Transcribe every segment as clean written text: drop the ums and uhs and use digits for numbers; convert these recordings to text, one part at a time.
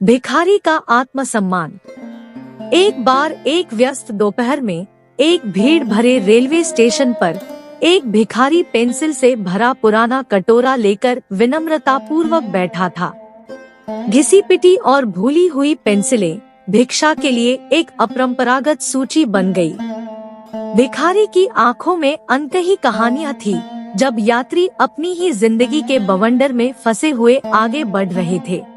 भिखारी का आत्मसम्मान। एक बार एक व्यस्त दोपहर में एक भीड़ भरे रेलवे स्टेशन पर एक भिखारी पेंसिल से भरा पुराना कटोरा लेकर विनम्रता पूर्वक बैठा था। घिसी पिटी और भूली हुई पेंसिलें भिक्षा के लिए एक अपरंपरागत सूची बन गई। भिखारी की आंखों में अनकही कहानियां थी, जब यात्री अपनी ही जिंदगी के बवंडर में फंसे हुए आगे बढ़ रहे थे।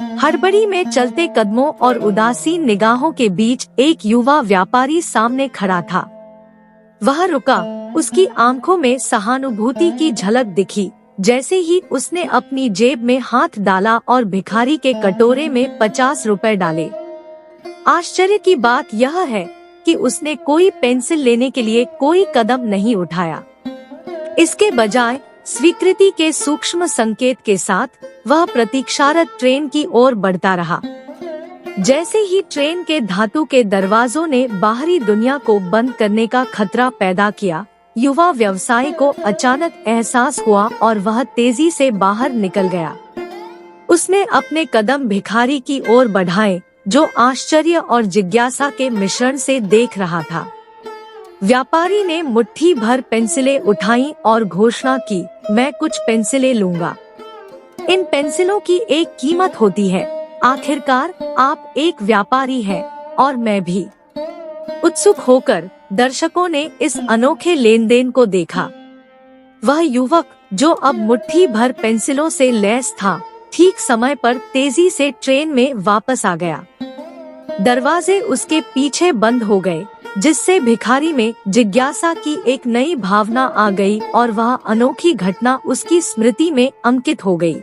हड़बड़ी में चलते कदमों और उदासीन निगाहों के बीच एक युवा व्यापारी सामने खड़ा था। वह रुका, उसकी आंखों में सहानुभूति की झलक दिखी। जैसे ही उसने अपनी जेब में हाथ डाला और भिखारी के कटोरे में 50 रुपए डाले। आश्चर्य की बात यह है कि उसने कोई पेंसिल लेने के लिए कोई कदम नहीं उठाया। इसके बजाय स्वीकृति के सूक्ष्म संकेत के साथ वह प्रतीक्षारत ट्रेन की ओर बढ़ता रहा। जैसे ही ट्रेन के धातु के दरवाजों ने बाहरी दुनिया को बंद करने का खतरा पैदा किया, युवा व्यवसायी को अचानक एहसास हुआ और वह तेजी से बाहर निकल गया। उसने अपने कदम भिखारी की ओर बढ़ाए, जो आश्चर्य और जिज्ञासा के मिश्रण से देख रहा था। व्यापारी ने मुट्ठी भर पेंसिलें उठाईं और घोषणा की, मैं कुछ पेंसिलें लूंगा। इन पेंसिलों की एक कीमत होती है। आखिरकार आप एक व्यापारी हैं और मैं भी। उत्सुक होकर दर्शकों ने इस अनोखे लेन देन को देखा। वह युवक, जो अब मुट्ठी भर पेंसिलों से लैस था, ठीक समय पर तेजी से ट्रेन में वापस आ गया। दरवाजे उसके पीछे बंद हो गए, जिससे भिखारी में जिज्ञासा की एक नई भावना आ गई और वह अनोखी घटना उसकी स्मृति में अंकित हो गई।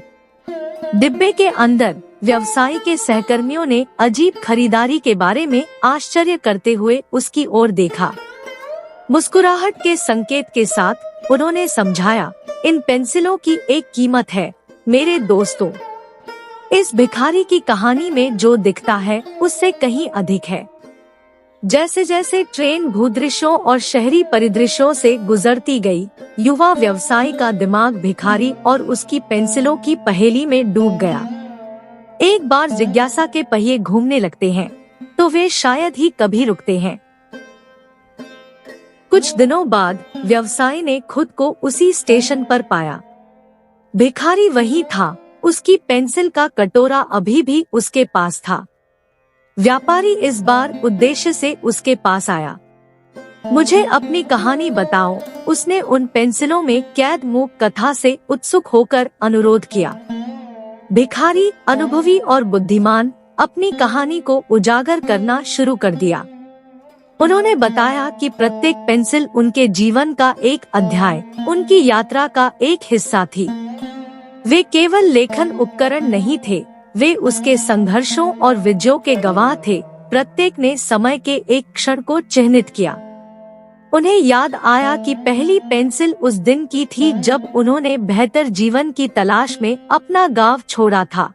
डिब्बे के अंदर व्यवसायी के सहकर्मियों ने अजीब खरीदारी के बारे में आश्चर्य करते हुए उसकी ओर देखा। मुस्कुराहट के संकेत के साथ उन्होंने समझाया, इन पेंसिलों की एक कीमत है मेरे दोस्तों। इस भिखारी की कहानी में जो दिखता है उससे कहीं अधिक है। जैसे जैसे ट्रेन भूदृश्यों और शहरी परिदृश्यों से गुजरती गई, युवा व्यवसायी का दिमाग भिखारी और उसकी पेंसिलों की पहेली में डूब गया। एक बार जिज्ञासा के पहिए घूमने लगते हैं, तो वे शायद ही कभी रुकते हैं। कुछ दिनों बाद व्यवसायी ने खुद को उसी स्टेशन पर पाया। भिखारी वही था, उसकी पेंसिल का कटोरा अभी भी उसके पास था। व्यापारी इस बार उद्देश्य से उसके पास आया। मुझे अपनी कहानी बताओ, उसने उन पेंसिलों में कैद मूक कथा से उत्सुक होकर अनुरोध किया। भिखारी, अनुभवी और बुद्धिमान, अपनी कहानी को उजागर करना शुरू कर दिया। उन्होंने बताया कि प्रत्येक पेंसिल उनके जीवन का एक अध्याय, उनकी यात्रा का एक हिस्सा थी। वे केवल लेखन उपकरण नहीं थे, वे उसके संघर्षों और विजयों के गवाह थे। प्रत्येक ने समय के एक क्षण को चिह्नित किया। उन्हें याद आया कि पहली पेंसिल उस दिन की थी जब उन्होंने बेहतर जीवन की तलाश में अपना गांव छोड़ा था।